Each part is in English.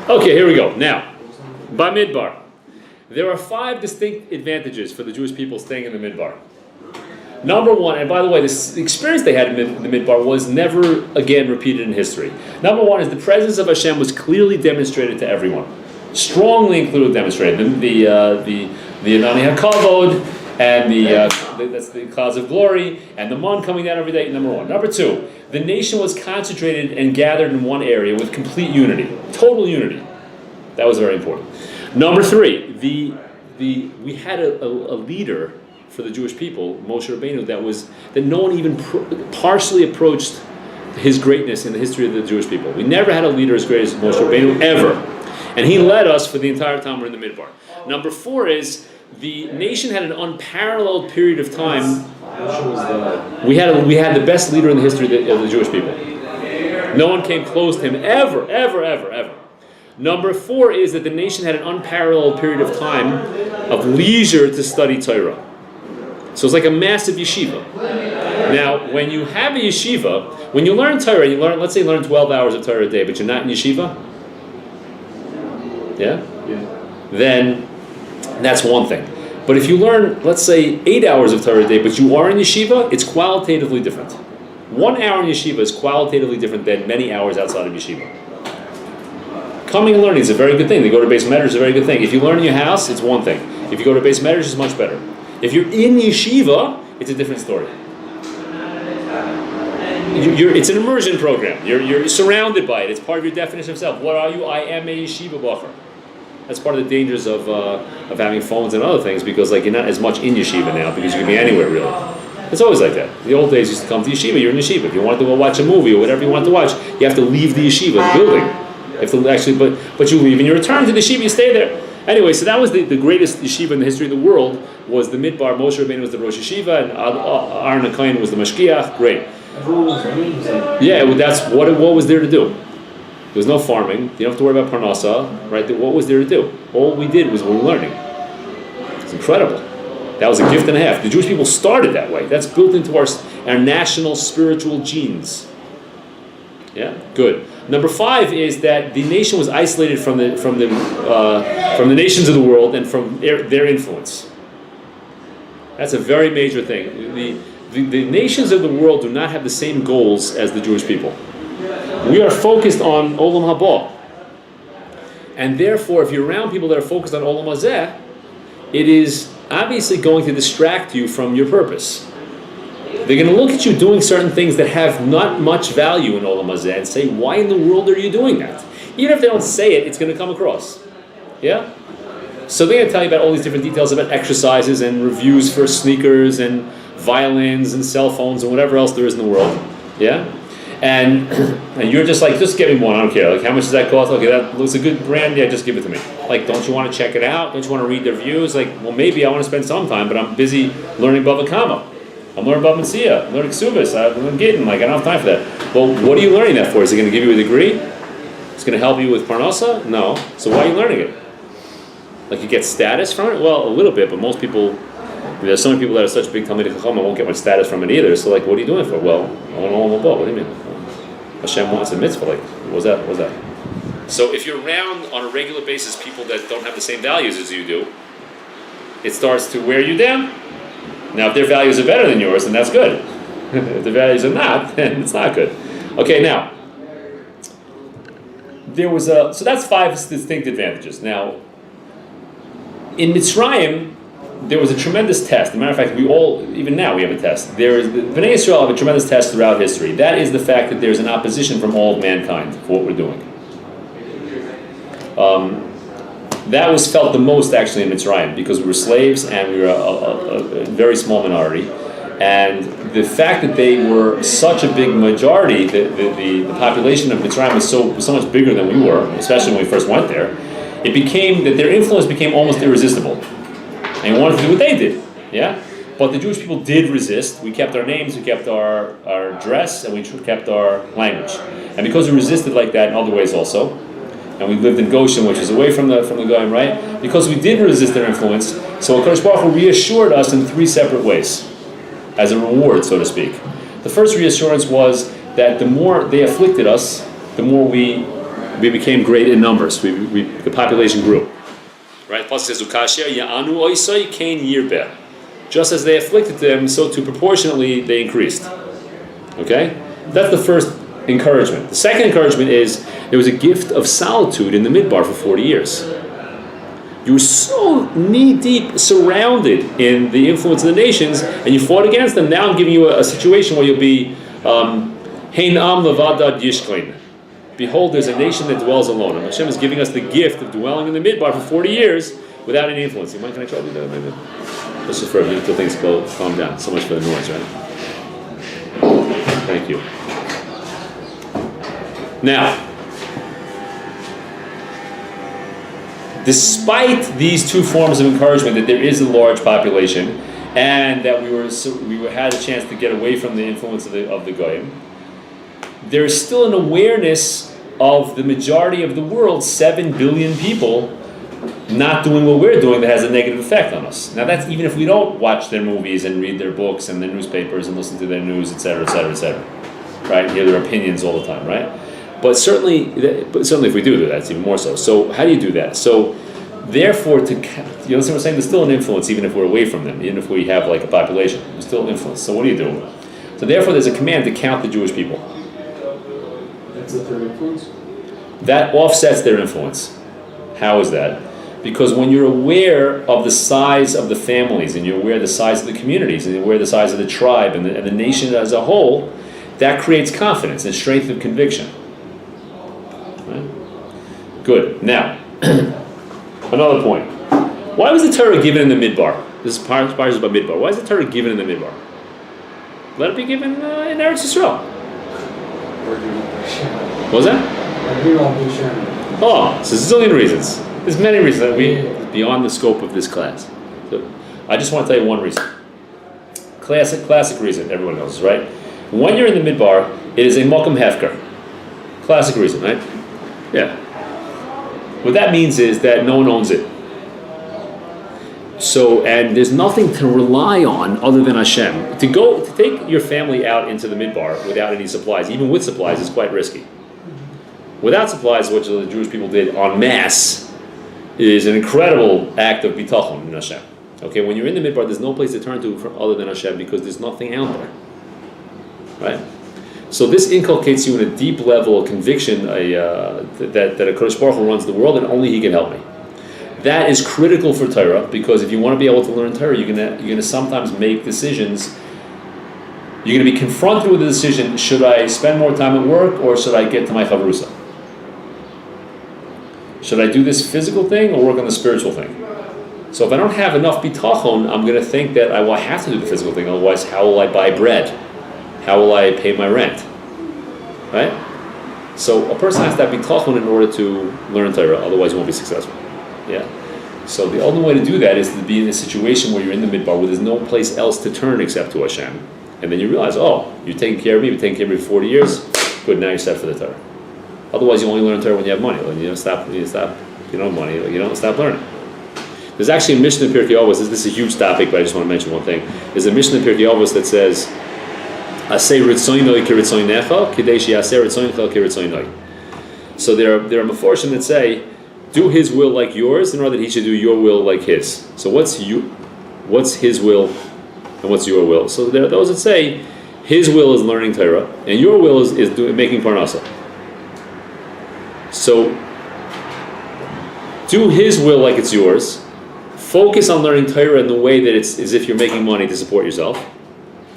Okay, here we go. Now, Bamidbar. There are 5 distinct advantages for the Jewish people staying in the Midbar. Number one, and by the way, the experience they had in the Midbar was never again repeated in history. Number one is the presence of Hashem was clearly demonstrated to everyone, strongly included demonstrated. The Anani HaKavod and that's the clouds of glory and the man coming down every day. Number one. Number two, the nation was concentrated and gathered in one area with complete unity, total unity. That was very important. Number three, we had a leader for the Jewish people, Moshe Rabbeinu, that no one even partially approached his greatness in the history of the Jewish people. We never had a leader as great as Moshe Rabbeinu ever, and he led us for the entire time we're in the Midbar. Number four is the nation had an unparalleled period of time. We had the best leader in the history of the Jewish people. No one came close to him ever, ever, ever, ever. Number four is that the nation had an unparalleled period of time of leisure to study Torah. So it's like a massive yeshiva. Now, when you have a yeshiva, when you learn Torah, let's say you learn 12 hours of Torah a day, but you're not in yeshiva, yeah? Then that's one thing. But if you learn, let's say, 8 hours of Torah a day, but you are in yeshiva, it's qualitatively different. 1 hour in yeshiva is qualitatively different than many hours outside of yeshiva. Coming and learning is a very good thing. To go to base medrash is a very good thing. If you learn in your house, it's one thing. If you go to base medrash, it's much better. If you're in yeshiva, it's a different story. It's an immersion program. You're surrounded by it. It's part of your definition of self. What are you? I am a yeshiva bacher. That's part of the dangers of having phones and other things, because you're not as much in yeshiva now, because you can be anywhere really. It's always like that. The old days, you used to come to yeshiva. You're in yeshiva. If you wanted to go watch a movie or whatever you wanted to watch, you have to leave the yeshiva, the building. You have to actually, but you leave and you return to the yeshiva. You stay there. Anyway, so that was the greatest yeshiva in the history of the world. Was the Midbar. Moshe Rabbeinu was the Rosh Yeshiva, and Aaron HaKohen was the Mashgiach. Great. Yeah, that's what was there to do. There was no farming. You don't have to worry about parnasa, right? What was there to do? All we did was we were learning. It's incredible. That was a gift and a half. The Jewish people started that way. That's built into our national spiritual genes. Yeah, good. Number 5 is that the nation was isolated from the nations of the world and from their influence. That's a very major thing. The nations of the world do not have the same goals as the Jewish people. We are focused on Olam Haba. And therefore, if you're around people that are focused on Olam Hazeh, it is obviously going to distract you from your purpose. They're going to look at you doing certain things that have not much value in Olam Hazeh and say, why in the world are you doing that? Even if they don't say it, it's going to come across. Yeah? So they're going to tell you about all these different details about exercises and reviews for sneakers and violins and cell phones and whatever else there is in the world. Yeah? And you're just like, just give me one, I don't care. How much does that cost? Okay, that looks a good brand, yeah, just give it to me. Don't you want to check it out? Don't you want to read the reviews? Well, maybe I want to spend some time, but I'm busy learning Bava Kama. I'm learning about Metzia, I'm learning Ksubis, I'm getting, I don't have time for that. Well, what are you learning that for? Is it going to give you a degree? It's going to help you with Parnasa? No. So why are you learning it? You get status from it? Well, a little bit, but most people, there's so many people that are such big Talmidei Chacham, won't get much status from it either. So what are you doing it for? Well, I want to know about. What do you mean? Hashem wants a mitzvah. What was that? So if you're around on a regular basis people that don't have the same values as you do, it starts to wear you down. Now, if their values are better than yours, then that's good. If the values are not, then it's not good. Okay, now, so that's 5 distinct advantages. Now, in Mitzrayim, there was a tremendous test. As a matter of fact, even now we have a test. Bnei Yisrael have a tremendous test throughout history. That is the fact that there's an opposition from all of mankind for what we're doing. That was felt the most actually in Mitzrayim, because we were slaves and we were a very small minority. And the fact that they were such a big majority, the population of Mitzrayim was so much bigger than we were, especially when we first went there, it became that their influence became almost irresistible. And we wanted to do what they did. Yeah? But the Jewish people did resist. We kept our names, we kept our dress, and we kept our language. And because we resisted like that in other ways also, and we lived in Goshen, which is away from the Goyim, right? Because we did resist their influence, so HaKadosh Baruch Hu reassured us in 3 separate ways, as a reward, so to speak. The first reassurance was that the more they afflicted us, the more we we became great in numbers. The population grew. Right? Plus says Ukashia Ya'anu Oisai Kain Yirbeh. Just as they afflicted them, so too proportionately they increased. Okay? That's the first encouragement. The second encouragement is there was a gift of solitude in the Midbar for 40 years. You were so knee-deep surrounded in the influence of the nations, and you fought against them. Now I'm giving you a situation where you'll be Hein Am Levadad Yishklein. Behold, there's a nation that dwells alone. And Hashem is giving us the gift of dwelling in the Midbar for 40 years without any influence. You mind, can I try to do that? Maybe. Let's just for a minute until things calm down. So much for the noise, right? Thank you. Now, despite these two forms of encouragement, that there is a large population, and that we had a chance to get away from the influence of the Goyim, there is still an awareness of the majority of the world, 7 billion people, not doing what we're doing that has a negative effect on us. Now that's even if we don't watch their movies and read their books and their newspapers and listen to their news, etc., etc., etc. Right? Hear their opinions all the time, right? But certainly if we do that, it's even more so. So how do you do that? So therefore, you understand what I'm saying? There's still an influence even if we're away from them, even if we have like a population. There's still an influence. So what do you do? So therefore, there's a command to count the Jewish people. That's the third influence? That offsets their influence. How is that? Because when you're aware of the size of the families, and you're aware of the size of the communities, and you're aware of the size of the tribe and the nation as a whole, that creates confidence and strength of conviction. Right? Good. Now, another point. Why was the Torah given in the Midbar? This is Parshas Bamidbar. Why is the Torah given in the Midbar? Let it be given in Eretz Yisrael. What was that? Oh, so there's a zillion reasons. There's many reasons that beyond the scope of this class. So I just want to tell you one reason. Classic reason, everyone knows, right? When you're in the Midbar, it is a Mokum Hefker. Classic reason, right? Yeah. What that means is that no one owns it. So, and there's nothing to rely on other than Hashem. To take your family out into the Midbar without any supplies, even with supplies, is quite risky. Without supplies, which the Jewish people did en masse, is an incredible act of bitachon in Hashem. Okay, when you're in the Midbar, there's no place to turn to other than Hashem because there's nothing out there. Right? So this inculcates you in a deep level of conviction that a Kodesh Baruch Hu runs the world and only He can help me. That is critical for Torah because if you want to be able to learn Torah, you're gonna sometimes make decisions. You're going to be confronted with the decision: should I spend more time at work or should I get to my chavrusa? Should I do this physical thing or work on the spiritual thing? So if I don't have enough bitachon, I'm going to think that I will have to do the physical thing. Otherwise, how will I buy bread? How will I pay my rent? Right? So a person has to have bitachon in order to learn Torah. Otherwise, you won't be successful. Yeah. So the only way to do that is to be in a situation where you're in the Midbar, where there's no place else to turn except to Hashem. And then you realize, oh, you're taking care of me, you've taken care of me for 40 years. Good, now you're set for the Torah. Otherwise, you only learn Torah when you have money. When you don't stop, you don't have money, you don't stop learning. There's actually a Mishnah in Pirkei Avos. This is a huge topic, but I just want to mention one thing. There's a Mishnah in Pirkei Avos that says, "Aseh ritzoynoi kiritzoynecha, kidei she'aseh ritzoynecha kiritzoynoi." So there are Meforshim that say, do His will like yours, in order that He should do your will like His. So what's His will, and what's your will? So there are those that say, His will is learning Torah, and your will is making parnasa. So do His will like it's yours. Focus on learning Torah in the way that it's as if you're making money to support yourself.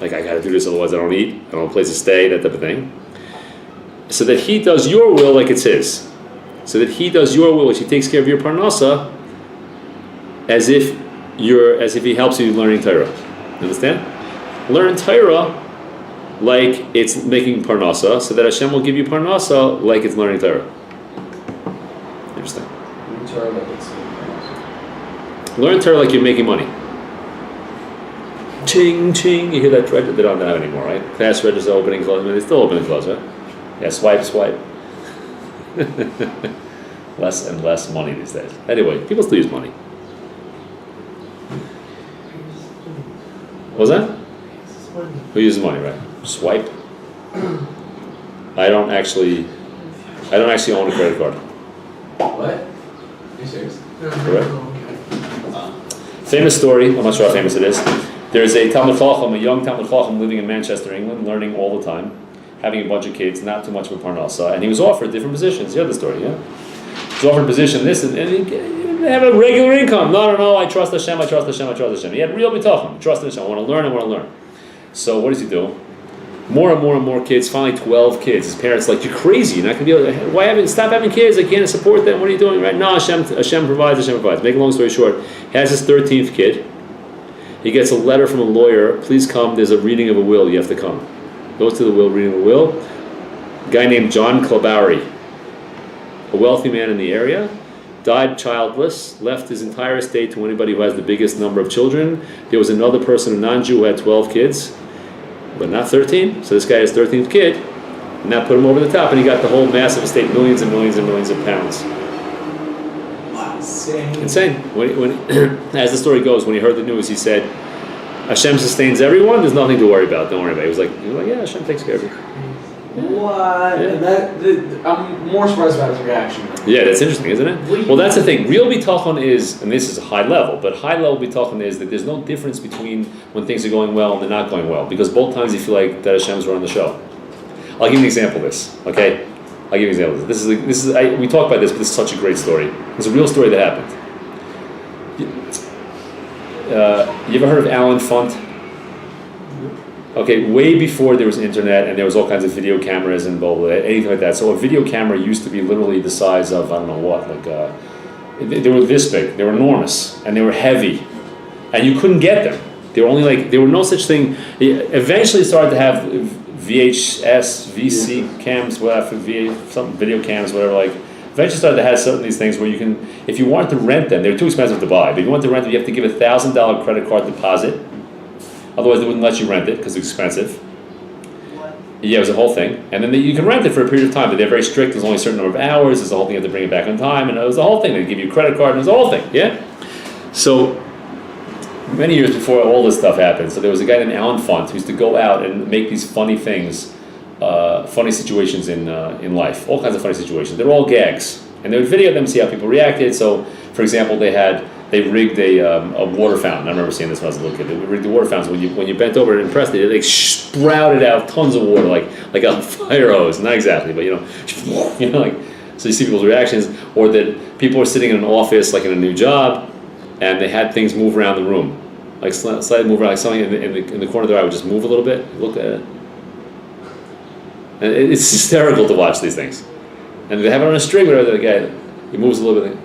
Like, I got to do this, otherwise I don't eat, I don't have a place to stay, that type of thing. So that He does your will like it's His. So that He does your will, which He takes care of your parnasa, as if He helps you learning Torah. Understand? Learn Torah like it's making parnasa, so that Hashem will give you parnasa like it's learning Torah. Interesting. Learn Torah like you're making money. Ching, ching. You hear that register? They don't have anymore, right? Cash register opening, closing. I mean, they still open and close, right? Yeah, swipe. Less and less money these days. Anyway, people still use money. What was that? Who uses money, right? Swipe. I don't actually I don't actually own a credit card. What? Are you serious? Correct. Famous story, I'm not sure how famous it is. There's a Talmud Chacham, a young Talmud Chacham living in Manchester, England, learning all the time, having a bunch of kids, not too much of a parnasa, and he was offered different positions. You have the story, yeah? He was offered a position, this, and he had a regular income. No, I trust Hashem, I trust Hashem, I trust Hashem. He had real bitachon, trust Hashem, I want to learn. So what does he do? More and more kids, finally 12 kids. His parents like, you're crazy, you're not going to be able to, stop having kids, I can't support them, what are you doing, right? No, Hashem provides. Make a long story short, he has his 13th kid. He gets a letter from a lawyer, please come, there's a reading of a will, you have to come. Goes to the will, reading of a will. A guy named John Clabari, a wealthy man in the area, died childless, left his entire estate to anybody who has the biggest number of children. There was another person, a non-Jew, who had 12 kids, but not 13, so this guy has 13th kid, and that put him over the top, and he got the whole massive estate, millions and millions and millions of pounds. Insane. When as the story goes, when he heard the news, he said, Hashem sustains everyone, there's nothing to worry about, don't worry about it. He was like, yeah, Hashem takes care of you. What? Yeah. I'm more surprised about his reaction. Yeah, that's interesting, isn't it? Well, that's the thing. Real bitachon is, and this is a high level, but high level bitachon is that there's no difference between when things are going well and they're not going well, because both times you feel like that Hashem's running the show. I'll give you an example of this, okay? I'll give you an example of this. We talk about this, but this is such a great story. It's a real story that happened. You ever heard of Alan Funt? Okay, way before there was internet and there was all kinds of video cameras and blah, blah, blah, anything like that. So a video camera used to be literally the size of, I don't know what, they were this big, they were enormous, and they were heavy. And you couldn't get them. They were only there were no such thing. Eventually started to have VHS, VC cams, whatever, some video cams, whatever, eventually started to have certain of these things where you can, if you wanted to rent them, they were too expensive to buy, but if you wanted to rent them, you have to give a $1,000 credit card deposit. Otherwise, they wouldn't let you rent it because it's expensive. What? Yeah, it was a whole thing. And then you can rent it for a period of time, but they're very strict. There's only a certain number of hours. There's a whole thing. You have to bring it back on time. And it was the whole thing. They give you a credit card, and it was the whole thing. Yeah? So, many years before all this stuff happened, so there was a guy named Alan Funt who used to go out and make these funny things, funny situations in life. All kinds of funny situations. They're all gags. And they would video them, see how people reacted. So, for example, they rigged a water fountain. I remember seeing this when I was a little kid. They rigged the water fountains. When you bent over and pressed it, it sprouted out tons of water, like a fire hose. Not exactly, but so you see people's reactions. Or that people were sitting in an office, like in a new job, and they had things move around the room, like slightly move around, like something in the corner of their eye would just move a little bit. Look at it, and it's hysterical to watch these things. And they have it on a string, whatever. The guy, he moves a little bit.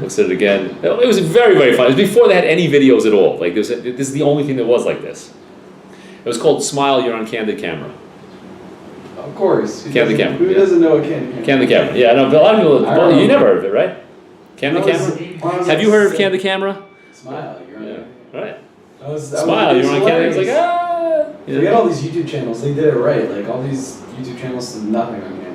Looks at it again. It was very, very fun. It was before they had any videos at all. This is the only thing that was like this. It was called Smile, You're on Candid Camera. Of course. Candid Camera. Who doesn't know a Candid Camera? Candid Camera. Yeah, no, but a lot of people, you never heard of it, right? Candid Camera? Have you heard of Candid Camera? Smile, You're on Right. Smile, You're on Candid. It's like, Forget all these YouTube channels. They did it right. All these YouTube channels did nothing on Candid Camera.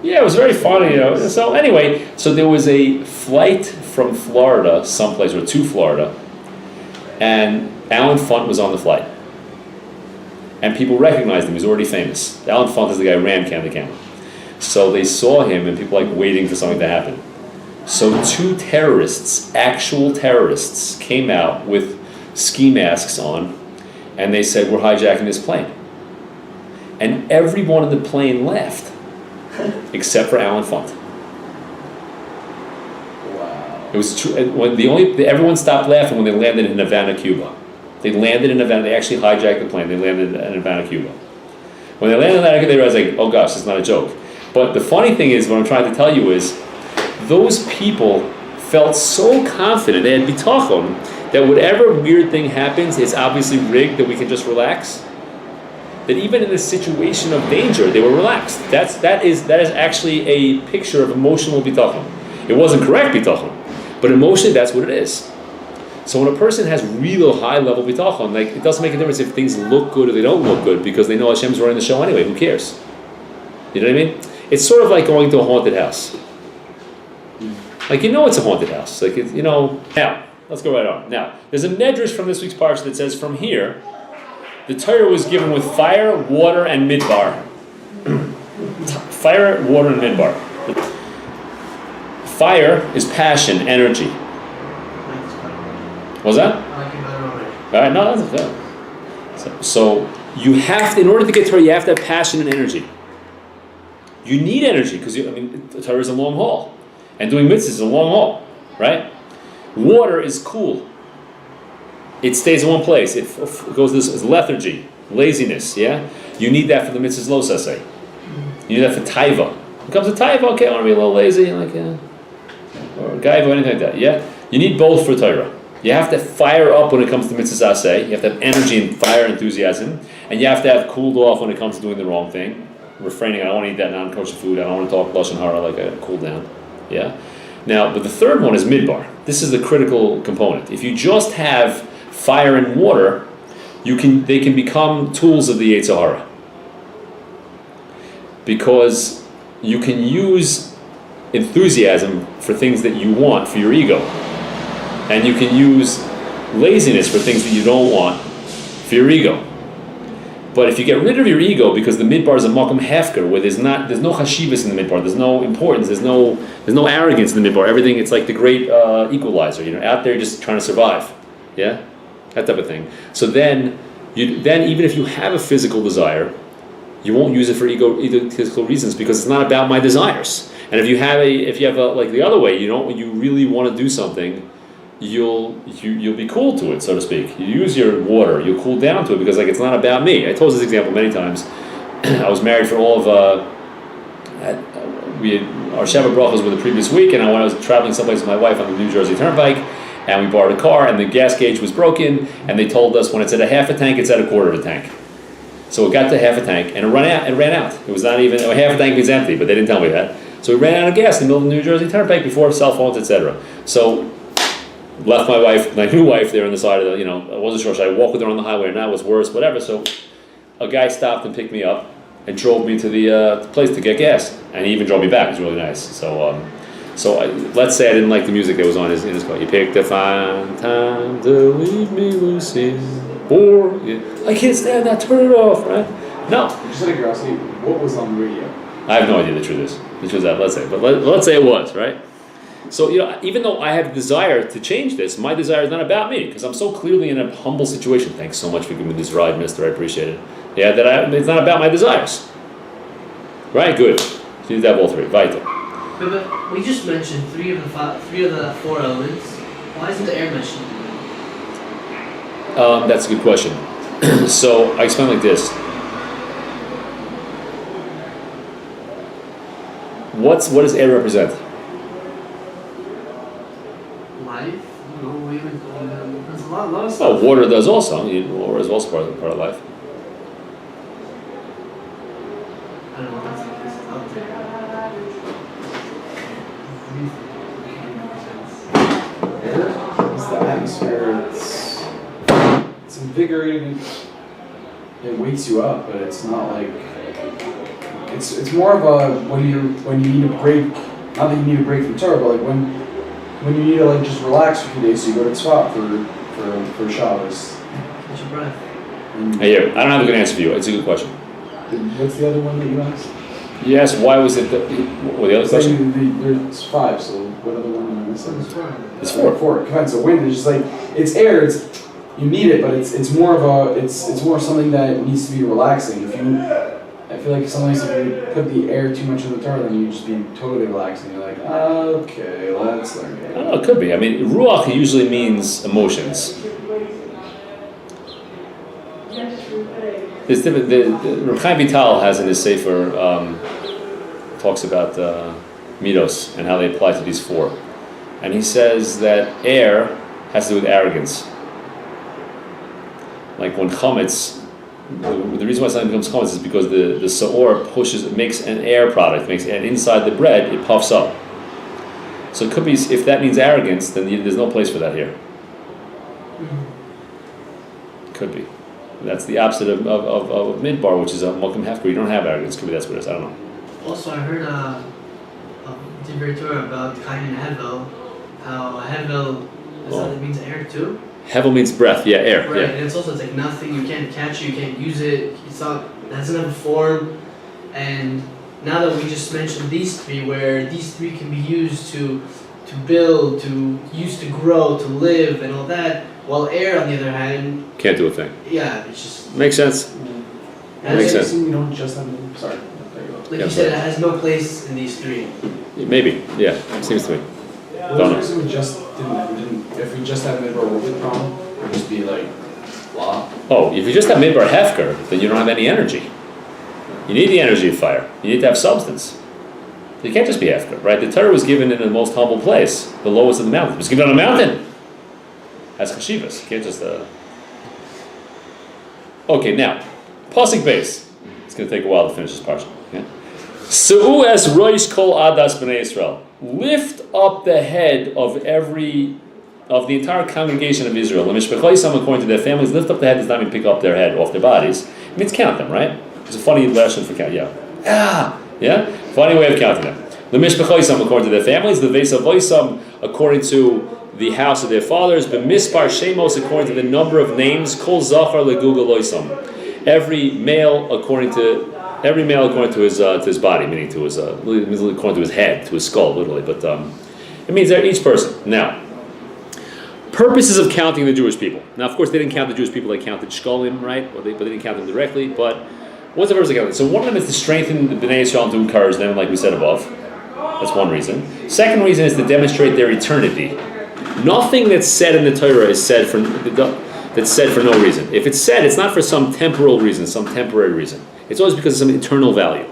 Yeah, it was very funny, So anyway, so there was a flight from Florida, someplace, or to Florida, and Alan Funt was on the flight. And people recognized him. He's already famous. Alan Funt is the guy who ran Candid Camera. So they saw him, and people waiting for something to happen. So two terrorists, actual terrorists, came out with ski masks on, and they said, we're hijacking this plane. And everyone in the plane left. Except for Alan Funt. Wow. It was true. Everyone stopped laughing when they landed in Havana, Cuba. They landed in Havana. They actually hijacked the plane. They landed in Havana, Cuba. When they landed in Havana, they realized, oh gosh, it's not a joke. But the funny thing is, what I'm trying to tell you is, those people felt so confident, they had bitachon, that whatever weird thing happens, it's obviously rigged, that we can just relax. That even in a situation of danger, they were relaxed. That is actually a picture of emotional bitachon. It wasn't correct bitachon, but emotionally, that's what it is. So when a person has real high level bitachon, it doesn't make a difference if things look good or they don't look good, because they know Hashem's running the show anyway. Who cares? You know what I mean? It's sort of like going to a haunted house. It's a haunted house. Now, let's go right on. Now, there's a medrash from this week's parsha that says, from here, the Torah was given with fire, water, and midbar. fire, water, and midbar. Fire is passion, energy. What's that? I like it better already. All right, no, that's good. So you have to, in order to get Torah, you have to have passion and energy. You need energy because Torah is a long haul, and doing mitzvahs is a long haul, right? Water is cool. It stays in one place. It goes this lethargy, laziness. Yeah, you need that for the mitzvahs lo saseh. You need that for taiva. When it comes to taiva, okay, I want to be a little lazy, or gaiva, anything like that. Yeah, you need both for Torah. You have to fire up when it comes to mitzvahs aseh. You have to have energy and fire enthusiasm, and you have to have cooled off when it comes to doing the wrong thing, refraining. I don't want to eat that non-kosher food. I don't want to talk lashon hara, like I cool down. Yeah. Now, but the third one is midbar. This is the critical component. If you just have fire and water, they can become tools of the Yetzer Hara. Because you can use enthusiasm for things that you want for your ego. And you can use laziness for things that you don't want for your ego. But if you get rid of your ego, because the midbar is a makom hefker, where there's no chashivas in the midbar, there's no importance, there's no arrogance in the midbar. Everything, it's like the great equalizer. Out there just trying to survive, yeah, that type of thing. So then even if you have a physical desire, you won't use it for egotistical reasons because it's not about my desires. And if you have like the other way, when you really want to do something, you'll be cool to it, so to speak. You use your water, you'll cool down to it because it's not about me. I told this example many times. I was married for all of our Shabbat brachos were the previous week, and I was traveling someplace with my wife on the New Jersey Turnpike, and we borrowed a car, and the gas gauge was broken, and they told us when it's at a half a tank, it's at a quarter of a tank. So it got to half a tank, and it ran out. It was not even, half a tank means empty, but they didn't tell me that. So we ran out of gas in the middle of the New Jersey Turnpike before cell phones, etc. So left my new wife there on the side of I wasn't sure, should I walk with her on the highway or not, was worse, whatever. So a guy stopped and picked me up and drove me to the place to get gas. And he even drove me back. It was really nice. So let's say I didn't like the music that was on in his car. You picked a fine time to leave me, Lucy. Or, I can't stand that, turn it off, right? No. Just out of curiosity, what was on the radio? I have no idea the truth is. The truth is that, let's say. But let's say it was, right? So, even though I have desire to change this, my desire is not about me, because I'm so clearly in a humble situation. Thanks so much for giving me this ride, mister. I appreciate it. Yeah, it's not about my desires. Right? Good. So you need to have all three. Vital. But we just mentioned three of the four elements. Why isn't the air mentioned? That's a good question. So, I explain like this. What does air represent? Life? There's a lot of stuff. Oh, water does also. Water is also part of life. I don't know, that's out there. Air? It's the atmosphere. It's invigorating. It wakes you up, but it's not like. It's more of a when you need a break. Not that you need a break from Torah, but when you need to just relax for a few days, so you go to the spot for Shabbos. Catch your breath. Hey, I don't have a good answer for you. It's a good question. What's the other one that you asked? Yes. Why was it? What the other question? There's five. So what other one am I missing? It's four. Four. Come on. So wind is just it's air. You need it, but it's more of it's more something that needs to be relaxing. I feel like sometimes if you put the air too much in the Torah, then you just be totally relaxing. You're like, okay, let's learn it. I don't know, it could be. Ruach usually means emotions. There's different. Reb Chaim Vital has in his sefer talks about midos and how they apply to these four, and he says that air has to do with arrogance. Like when chametz. The reason why something becomes chametz is because the saor makes an air product, and inside the bread it puffs up. So it could be, if that means arrogance, then there's no place for that here. Could be. That's the opposite of midbar, which is a makom hefker. You don't have arrogance. Could be that's what it is. I don't know. Also, I heard a Divrei Torah about Kain and Hevel, how Hevel it means air too. Hevel means breath, yeah, air. Right, Yeah. and it's also like nothing, you can't catch it, you can't use it, it doesn't have a form, and now that we just mentioned these three, where these three can be used to build, to use to grow, to live, and all that, while air, on the other hand, Can't do a thing. yeah, it's just Makes sense. Makes sense. You don't just have. Sorry. There you go. like Yeah, you said, it has no place in these three. Maybe. Yeah. Seems to me. Well, Don't the know. reason we just didn't, if we just had midbar orbit problem, it would just be like, blah. Oh, if you just have midbar hefker, then you don't have any energy. You need the energy of fire. You need to have substance. You can't just be hefker, right? The Torah was given in the most humble place, the lowest of the mountains. It was given on a mountain. As chashivas. You can't just. Okay, now, pasuk base. It's going to take a while to finish this parsha. Okay? Su'u es roish kol adas b'nei Yisrael. Lift up the head of the entire congregation of Israel. L'mishpachosam, according to their families, lift up the head does not mean pick up their head off their bodies. It means count them, right? It's a funny lesson for count. Yeah. Funny way of counting them. L'mishpachosam, according to their families. L'veisavoisam, according to the house of their fathers. B'mispar shemos, according to the number of names. Kol zachar legugaloisam. Every male according to his body, meaning to his according to his head, to his skull, literally. But it means that each person. Now, purposes of counting the Jewish people. Now, of course, they didn't count the Jewish people; they counted shkolim, right? But they didn't count them directly. But what's the purpose of counting? So one of them is to strengthen the Bnei Yisrael and to encourage them, like we said above. That's one reason. Second reason is to demonstrate their eternity. Nothing that's said in the Torah is said for no reason. If it's said, it's not for some temporal reason, some temporary reason. It's always because of some eternal value.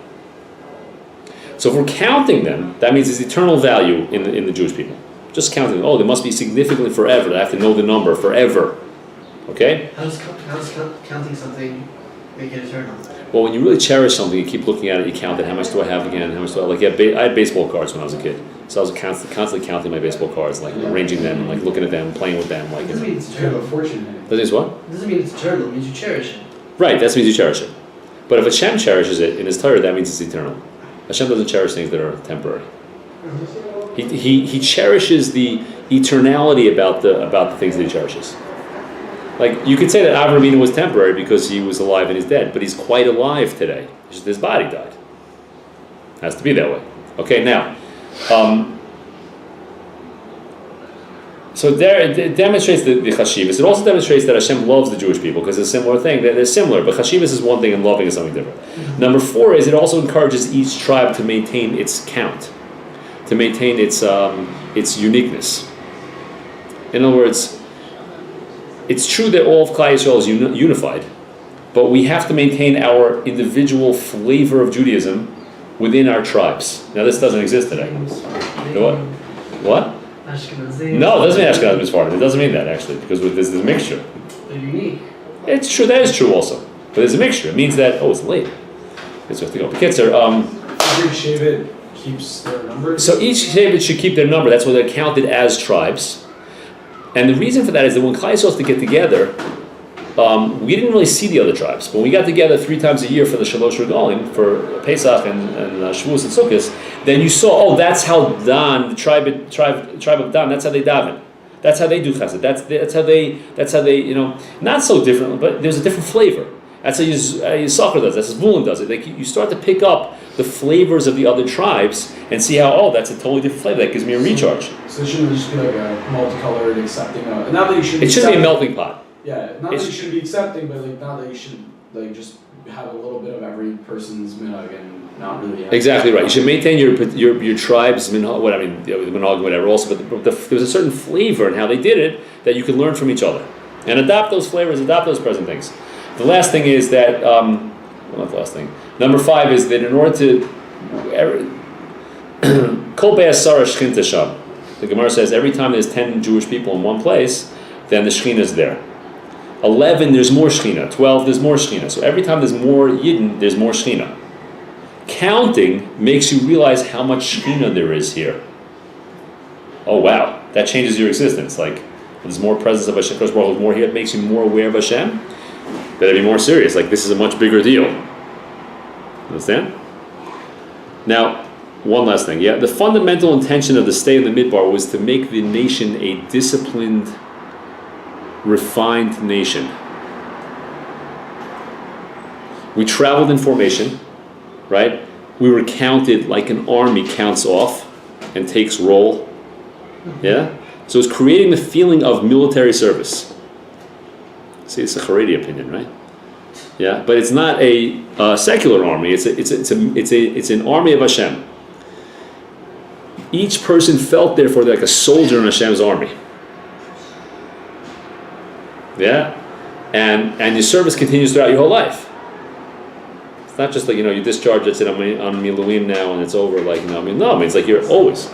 So if we're counting them, that means there's eternal value in the Jewish people. Just counting them. Oh, they must be significant forever. I have to know the number forever. Okay? How does counting something make it eternal? Well, when you really cherish something, you keep looking at it, you count it. How much do I have again? How much do I like? I had baseball cards when I was a kid. So I was constantly counting my baseball cards, like arranging them, like looking at them, playing with them. Like, It doesn't mean it's You have a eternal. fortune in it. That means what? It doesn't mean it's eternal. It means you cherish it. Right, that means you cherish it. But if Hashem cherishes it in His Torah, that means it's eternal. Hashem doesn't cherish things that are temporary. He cherishes the eternality about the things that He cherishes. Like, you could say that Avraham Avinu was temporary because he was alive and he's dead, but he's quite alive today. It's just his body died. Has to be that way. Okay, now, so there it demonstrates the chashivas. It also demonstrates that Hashem loves the Jewish people because it's a similar thing. They're similar, but chashivas is one thing and loving is something different. Number 4 is it also encourages each tribe to maintain its count, to maintain its uniqueness. In other words, it's true that all of Klal Yisrael is unified, but we have to maintain our individual flavor of Judaism within our tribes. Now, this doesn't exist today. What? What? Ashkenazim. No, it doesn't mean Ashkenazim is part of it. It doesn't mean that, actually, because there's a mixture. They're unique. It's true, that is true also. But there's a mixture. It means that, it's late. It's have to go. But kids are, Every Shevet keeps their number. so each Shevet should keep their number. That's why they're counted as tribes. And the reason for that is that when Klal Yisrael was to get together, we didn't really see the other tribes. But when we got together 3 times a year for the Shalosh Regalim, for Pesach and Shavuos and Sukkot, then you saw, that's how Dan, the tribe of Dan, that's how they daven. That's how they do chesed. That's how they, not so different, but there's a different flavor. That's how Yisachar does. That's how Zvulun does it. You start to pick up the flavors of the other tribes and see how, that's a totally different flavor. That gives me a recharge. So it shouldn't just be like a multicolored accepting of. Not that you should. It should be a melting pot. Yeah, not that you should be accepting, but like not that you should like just have a little bit of every person's minhag and not really. Have Exactly right. You should maintain your tribe's minhag, whatever. Also, but there was a certain flavor in how they did it that you can learn from each other and adopt those flavors, adopt those present things. The last thing is that not the last thing. Number 5 is that in order to Kol be'asara shchinta sham. The Gemara says every time there's 10 Jewish people in one place, then the Shekhinah is there. 11, there's more Shekhinah. 12, there's more Shekhinah. So every time there's more Yidden, there's more Shekhinah. Counting makes you realize how much Shekhinah there is here. Oh wow, that changes your existence. Like, there's more presence of Hashem, there's more here, it makes you more aware of Hashem. Better be more serious, like this is a much bigger deal. Understand? Now, one last thing. Yeah, the fundamental intention of the stay in the Midbar was to make the nation a disciplined, refined nation. We traveled in formation, right? we were counted like an army counts off and takes roll. Yeah? So it's creating the feeling of military service. See, it's a Haredi opinion, right? Yeah, but it's not a secular army. It's an army of Hashem. Each person felt, therefore, like a soldier in Hashem's army. Yeah, and your service continues throughout your whole life. It's not just like you discharge. That's it. I'm on Miluim now, and it's over. Like no, I mean it's like you're always.